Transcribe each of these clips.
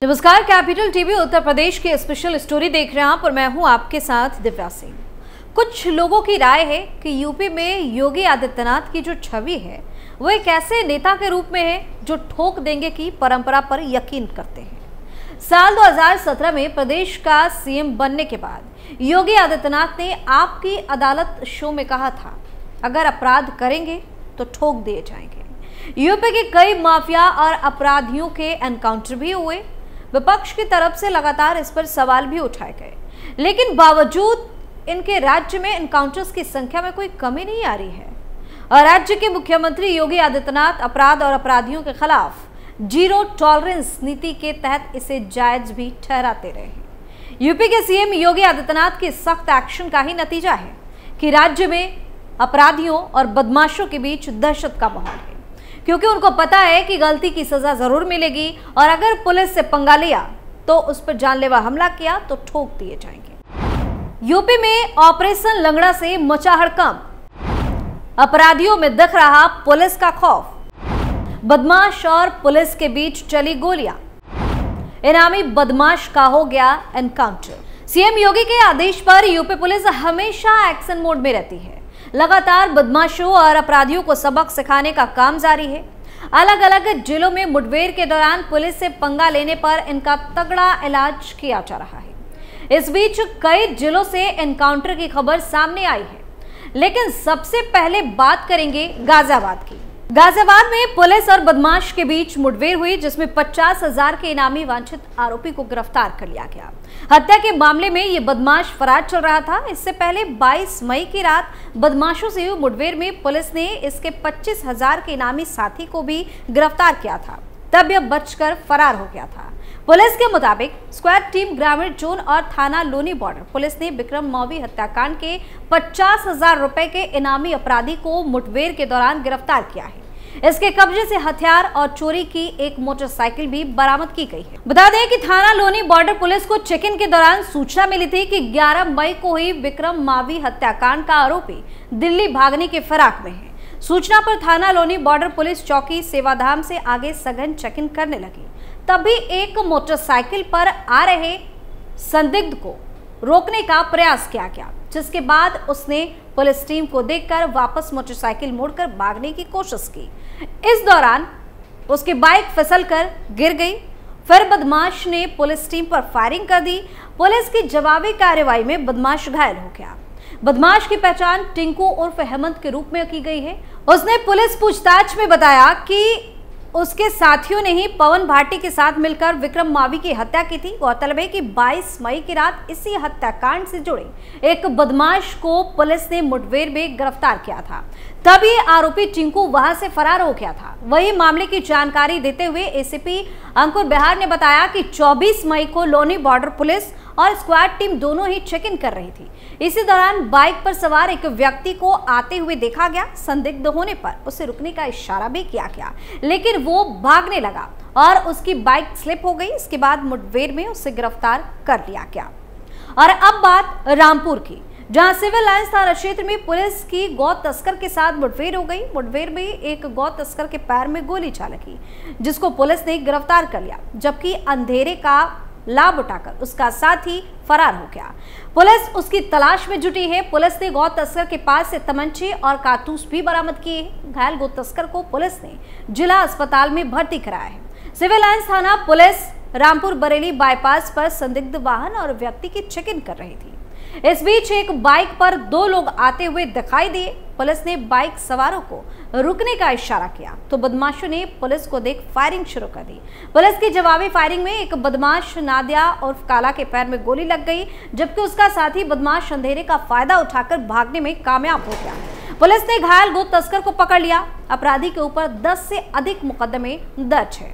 नमस्कार, capital TV Uttar Pradesh की special story देख रहे हैं आप और मैं हूं आपके साथ दिव्या सिंह। कुछ लोगों की राय है कि यूपी में योगी आदित्यनाथ की जो छवि है वो एक ऐसे नेता के रूप में है जो ठोक देंगे की परंपरा पर यकीन करते हैं। साल 2017 में प्रदेश का सीएम बनने के बाद योगी आदित्यनाथ ने आपकी अदालत शो में कहा था, अगर अपराध करेंगे तो ठोक दिए जाएंगे। यूपी के कई माफिया और अपराधियों के एनकाउंटर भी हुए। विपक्ष की तरफ से लगातार इस पर सवाल भी उठाए गए, लेकिन बावजूद इनके राज्य में एनकाउंटर्स की संख्या में कोई कमी नहीं आ रही है और राज्य के मुख्यमंत्री योगी आदित्यनाथ अपराध और अपराधियों के खिलाफ जीरो टॉलरेंस नीति के तहत इसे जायज भी ठहराते रहे हैं। यूपी के सीएम योगी आदित्यनाथ के सख्त एक्शन का ही नतीजा है कि राज्य में अपराधियों और बदमाशों के बीच दहशत का माहौल है, क्योंकि उनको पता है कि गलती की सजा जरूर मिलेगी और अगर पुलिस से पंगा लिया तो उस पर जानलेवा हमला किया तो ठोक दिए जाएंगे। यूपी में ऑपरेशन लंगड़ा से मचा हड़कंप, अपराधियों में दिख रहा पुलिस का खौफ, बदमाश और पुलिस के बीच चली गोलियां, इनामी बदमाश का हो गया एनकाउंटर। सीएम योगी के आदेश पर यूपी पुलिस हमेशा एक्शन मोड में रहती है। लगातार बदमाशों और अपराधियों को सबक सिखाने का काम जारी है। अलग अलग जिलों में मुठभेड़ के दौरान पुलिस से पंगा लेने पर इनका तगड़ा इलाज किया जा रहा है। इस बीच कई जिलों से एनकाउंटर की खबर सामने आई है, लेकिन सबसे पहले बात करेंगे गाजियाबाद की। गाजियाबाद में पुलिस और बदमाश के बीच मुठभेड़ हुई, जिसमें 50,000 के इनामी वांछित आरोपी को गिरफ्तार कर लिया गया। हत्या के मामले में ये बदमाश फरार चल रहा था। इससे पहले 22 मई की रात बदमाशों से हुई मुठभेड़ में पुलिस ने इसके 25,000 के इनामी साथी को भी गिरफ्तार किया था, तब यह बचकर फरार हो गया था। पुलिस के मुताबिक स्क्वाड टीम ग्रामीण जोन और थाना लोनी बॉर्डर पुलिस ने विक्रम मौवी हत्याकांड के 50,000 रुपए के इनामी अपराधी को मुठभेड़ के दौरान गिरफ्तार किया है। इसके कब्जे से हथियार और चोरी की एक मोटरसाइकिल भी बरामद की गई है। बता दें कि थाना लोनी बॉर्डर पुलिस को चेक इन के दौरान सूचना मिली थी कि 11 मई को हुई विक्रम मावी हत्याकांड का आरोपी दिल्ली भागने के फिराक में है। सूचना पर थाना लोनी बॉर्डर पुलिस चौकी सेवाधाम से आगे सघन चेक इन करने लगी। तभी एक मोटरसाइकिल पर आ रहे संदिग्ध को रोकने का प्रयास किया गया, जिसके बाद उसने पुलिस टीम को देखकर वापस मोटरसाइकिल मोड़कर भागने की कोशिश की। इस दौरान उसकी बाइक फिसलकर गिर गई। फिर बदमाश ने पुलिस टीम पर फायरिंग कर दी। पुलिस की जवाबी कार्रवाई में बदमाश घायल हो गया। बदमाश की पहचान टिंकू उर्फ हेमंत के रूप में की गई है। उसने पुलिस पूछताछ में बताया कि उसके साथियों ने ही पवन भाटी के साथ मिलकर विक्रम मावी की हत्या की थी। गौरतलब है कि 22 मई की रात इसी हत्याकांड से जुड़े एक बदमाश को पुलिस ने मुठभेड़ में गिरफ्तार किया था, तभी आरोपी टिंकू वहां से फरार हो गया था। वही मामले की जानकारी देते हुए एसीपी अंकुर बिहार ने बताया कि 24 मई को लोनी बॉर्डर पुलिस और स्क्वाड टीम दोनों ही चेक इन कर रही थी। इसी दौरान बाइक पर सवार एक व्यक्ति को आते हुए देखा गया। संदिग्ध होने पर उसे रुकने का इशारा भी किया गया, लेकिन वो भागने लगा और उसकी बाइक स्लिप हो गई। इसके बाद मुठभेड़ में उसे गिरफ्तार कर लिया गया। और अब बात रामपुर की, जहां सिविल लाइंस थाना क्षेत्र में पुलिस की गौ तस्कर के साथ मुठभेड़ हो गई। मुठभेड़ में एक गौ तस्कर के पैर में गोली जा लगी, जिसको पुलिस ने गिरफ्तार कर लिया, जबकि अंधेरे का लाभ उठाकर उसका साथी फरार हो गया। पुलिस उसकी तलाश में जुटी है। पुलिस ने गौ तस्कर के पास से तमंचे और कारतूस भी बरामद किए हैं। घायल गौ तस्कर को पुलिस ने जिला अस्पताल में भर्ती कराया है। सिविल लाइंस थाना पुलिस रामपुर बरेली बाईपास पर संदिग्ध वाहन और व्यक्ति की चेक इन कर रही थी। इस बीच एक बाइक पर 2 लोग आते हुए दिखाई दिए। पुलिस ने बाइक सवारों को रुकने का इशारा किया तो बदमाशों ने पुलिस को देख फायरिंग शुरू कर दी। पुलिस की जवाबी फायरिंग में एक बदमाश नादिया उर्फ काला के पैर में गोली लग गई, जबकि उसका साथी बदमाश अंधेरे का फायदा उठाकर भागने में कामयाब हो गया। पुलिस ने घायल गो तस्कर को पकड़ लिया। अपराधी के ऊपर 10 से अधिक मुकदमे दर्ज है।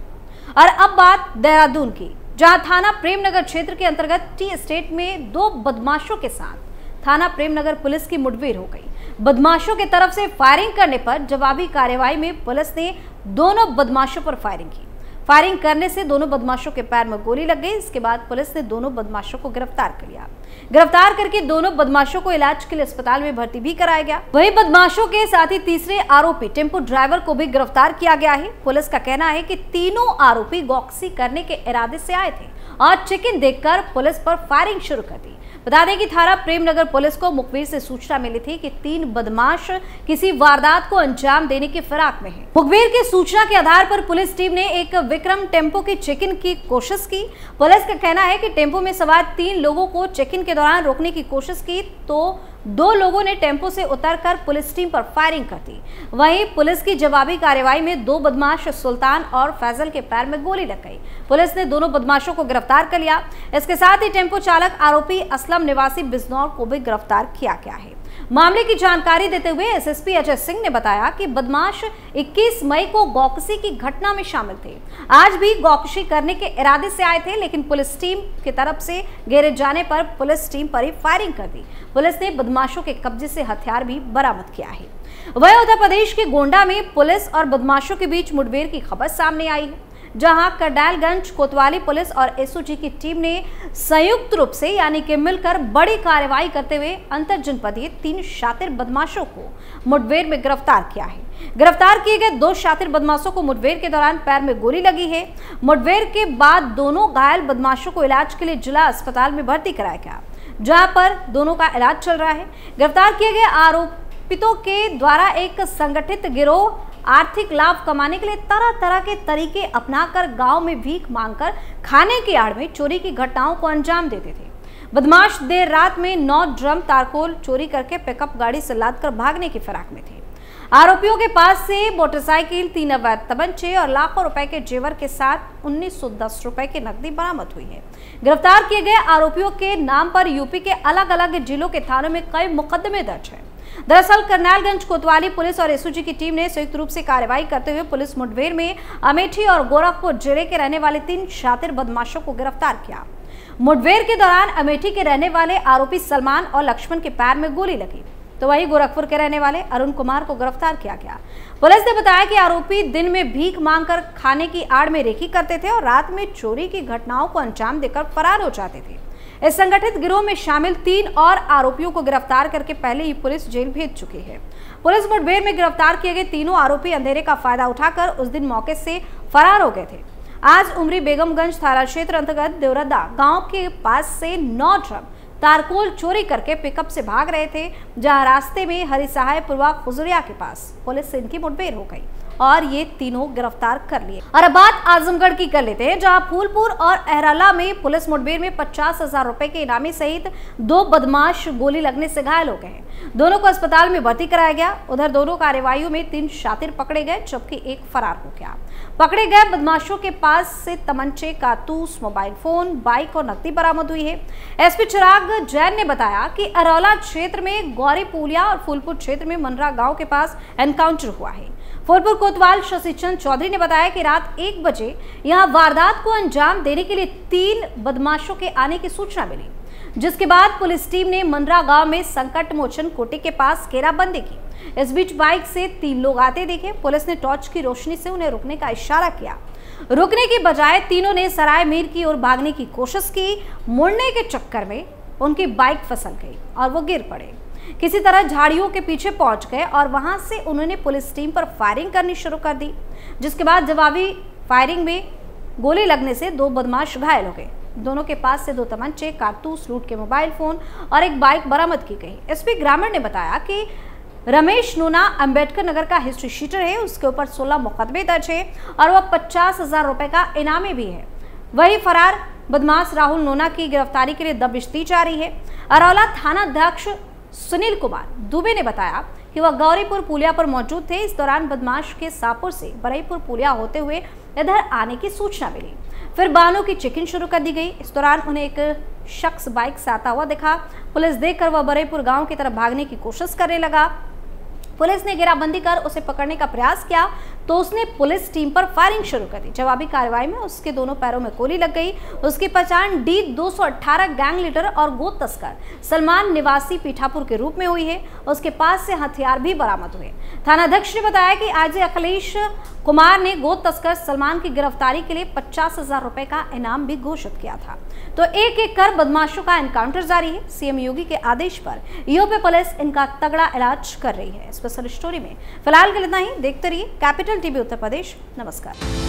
और अब बात देहरादून की, जहां थाना प्रेमनगर क्षेत्र के अंतर्गत टी एस्टेट में 2 बदमाशों के साथ थाना प्रेमनगर पुलिस की मुठभेड़ हो गई। बदमाशों की तरफ से फायरिंग करने पर जवाबी कार्रवाई में पुलिस ने दोनों बदमाशों पर फायरिंग की। फायरिंग करने से दोनों बदमाशों के पैर में गोली लग गई। इसके बाद पुलिस ने दोनों बदमाशों को गिरफ्तार कर लिया। गिरफ्तार करके दोनों बदमाशों को इलाज के लिए अस्पताल में भर्ती भी कराया गया। वहीं बदमाशों के साथ ही तीसरे आरोपी टेम्पो ड्राइवर को भी गिरफ्तार किया गया है। पुलिस का कहना है कि तीनों आरोपी गौकसी करने के इरादे से आए थे और चिकन देखकर पुलिस पर फायरिंग शुरू कर दी। बता दें कि थाना प्रेमनगर पुलिस को मुखबिर से सूचना मिली थी कि 3 बदमाश किसी वारदात को अंजाम देने की फिराक में हैं। मुखबिर की सूचना के आधार पर पुलिस टीम ने एक विक्रम टेम्पो की चेकिंग की कोशिश की। पुलिस का कहना है कि टेम्पो में सवार 3 लोगों को चेकिंग के दौरान रोकने की कोशिश की तो 2 लोगों ने टेम्पो से उतरकर पुलिस टीम पर फायरिंग कर दी। वहीं पुलिस की जवाबी कार्रवाई में 2 बदमाश सुल्तान और फैजल के पैर में गोली लग गई। पुलिस ने दोनों बदमाशों को गिरफ्तार कर लिया। इसके साथ ही टेम्पो चालक आरोपी असलम निवासी बिजनौर को भी गिरफ्तार किया गया है। मामले की जानकारी देते हुए एसएसपी अजय सिंह ने बताया कि बदमाश 21 मई को गौकसी की घटना में शामिल थे। आज भी गौकसी करने के इरादे से आए थे, लेकिन पुलिस टीम की तरफ से घेरे जाने पर पुलिस टीम पर ही फायरिंग कर दी। पुलिस ने बदमाशों के कब्जे से हथियार भी बरामद किया है। वहीं उत्तर प्रदेश के गोंडा में पुलिस और बदमाशों के बीच मुठभेड़ की खबर सामने आई है, जहां करडैलगंज कोतवाली पुलिस और एसओजी की टीम ने संयुक्त रूप से यानी कि मिलकर बड़ी कार्रवाई करते हुए अंतर जनपदीय 3 शातिर बदमाशों को मुठभेड़ में गिरफ्तार किया है। गिरफ्तार किए गए 2 शातिर बदमाशों को मुठभेड़ के दौरान पैर में गोली लगी है। मुठभेड़ के बाद दोनों घायल बदमाशों को इलाज के लिए जिला अस्पताल में भर्ती कराया गया, जहां पर दोनों का इलाज चल रहा है। गिरफ्तार किए गए आरोपितों के द्वारा एक संगठित गिरोह आर्थिक लाभ कमाने के लिए तरह तरह के तरीके अपनाकर गांव में भीख मांगकर खाने की आड़ में चोरी की घटनाओं को अंजाम देते थे। बदमाश देर रात में 9 ड्रम तारकोल चोरी करके पिकअप गाड़ी से लादकर भागने की फिराक में थे। आरोपियों के पास से मोटरसाइकिल, 3 अवैध तमंचे और लाखों रुपए के जेवर के साथ 1910 रुपए की नकदी बरामद हुई है। गिरफ्तार किए गए आरोपियों के नाम पर यूपी के अलग अलग जिलों के थानों में कई मुकदमे दर्ज हैं। दरअसल करनालगंज कोतवाली पुलिस और एसओजी की टीम ने संयुक्त रूप से कार्रवाई करते हुए पुलिस मुठभेड़ में अमेठी और गोरखपुर जिले के रहने वाले 3 शातिर बदमाशों को गिरफ्तार किया। मुठभेड़ के दौरान अमेठी के रहने वाले आरोपी सलमान और लक्ष्मण के पैर में गोली लगी, तो वहीं गोरखपुर के रहने वाले अरुण कुमार को गिरफ्तार किया गया। पुलिस ने बताया कि आरोपी दिन में भीख मांगकर खाने की आड़ में रेकी करते थे और रात में चोरी की घटनाओं को अंजाम देकर फरार हो जाते थे। इस संगठित गिरोह में शामिल 3 और आरोपियों को गिरफ्तार करके पहले ही पुलिस जेल भेज चुकी है। पुलिस मुठभेड़ में गिरफ्तार किए गए तीनों आरोपी अंधेरे का फायदा उठाकर उस दिन मौके से फरार हो गए थे। आज उमरी बेगमगंज थाना क्षेत्र अंतर्गत देवरदा गांव के पास से 9 ड्रम तारकोल चोरी करके पिकअप से भाग रहे थे, जहां रास्ते में हरि सहाय पूर्वा खुजरिया के पास पुलिस से इनकी मुठभेड़ हो गई और ये तीनों गिरफ्तार कर लिए। और अब बात आजमगढ़ की कर लेते हैं, जहां फूलपुर और अहराला में पुलिस मुठभेड़ में 50,000 रुपए के इनामी सहित 2 बदमाश गोली लगने से घायल हो गए हैं। दोनों को अस्पताल में भर्ती कराया गया। उधर दोनों कार्रवाइयों में 3 शातिर पकड़े गए, जबकि एक फरार हो गया। पकड़े गए बदमाशों के पास से तमंचे, कारतूस, मोबाइल फोन, बाइक और नकदी बरामद हुई है। एसपी चिराग जैन ने बताया कि अरौला क्षेत्र में गौरी पुलिया और फूलपुर क्षेत्र में मनरा गांव के पास एनकाउंटर हुआ है। फूलपुर कोतवाल शशिचंद चौधरी ने बताया कि रात 1 बजे यहां वारदात को अंजाम देने के लिए 3 बदमाशों के आने की सूचना मिली, जिसके बाद पुलिस टीम ने मनरा गांव में संकट मोचन कोटे के पास घेराबंदी की। इस बीच बाइक से 3 लोग आते देखे। पुलिस ने टॉर्च की रोशनी से उन्हें रुकने का इशारा किया। रुकने की बजाय तीनों ने सराय मीर की ओर भागने की कोशिश की। मुड़ने के चक्कर में उनकी बाइक फिसल गई और वो गिर पड़े। किसी तरह झाड़ियों के पीछे पहुंच गए और वहां से उन्होंने पुलिस टीम पर फायरिंग करनी शुरू कर दी, जिसके बाद जवाबी फायरिंग में गोली लगने से 2 बदमाश घायल हो गए। दोनों के पास से 2 तमंचे, कारतूस, लूट के मोबाइल फोन और एक बाइक बरामद की गई। एसपी ग्रामीण ने बताया कि रमेश नूना अंबेडकर नगर का हिस्ट्री शीटर है, उसके ऊपर 16 मुकदमे दर्ज है और वह 50,000 रुपए का इनामी भी है। वही फरार बदमाश राहुल नूना की गिरफ्तारी के लिए दबिश दी जा रही है। अरौला थाना अध्यक्ष सुनील कुमार दुबे ने बताया कि वह गौरीपुर पुलिया पर मौजूद थे। इस दौरान बदमाश के सापुर से बरईपुर पुलिया होते हुए इधर आने की सूचना मिली। फिर वाहनों की चेकिंग शुरू कर दी गई। इस दौरान उन्हें एक शख्स बाइक से आता हुआ दिखा। पुलिस देखकर वह बरईपुर गांव की तरफ भागने की कोशिश करने लगा। पुलिस ने घेराबंदी कर उसे पकड़ने का प्रयास किया तो उसने पुलिस टीम पर फायरिंग शुरू कर दी। जवाबी कार्रवाई में उसके दोनों पैरों में गोली लग गई। उसकी पहचान D218 गैंग लीडर और गोद तस्कर सलमान निवासी पीठापुर के रूप में हुई है। उसके पास से हथियार भी बरामद हुए। थानाध्यक्ष ने बताया कि आज अखिलेश कुमार ने गोद तस्कर सलमान की गिरफ्तारी के लिए 50,000 रुपए का इनाम भी घोषित किया था। तो एक एक कर बदमाशों का एनकाउंटर जारी है। सीएम योगी के आदेश पर यूपी पुलिस इनका तगड़ा इलाज कर रही है। स्पेशल स्टोरी में फिलहाल के लिए इतना ही। देखते रहिए कैपिटल टीवी उत्तर प्रदेश। नमस्कार।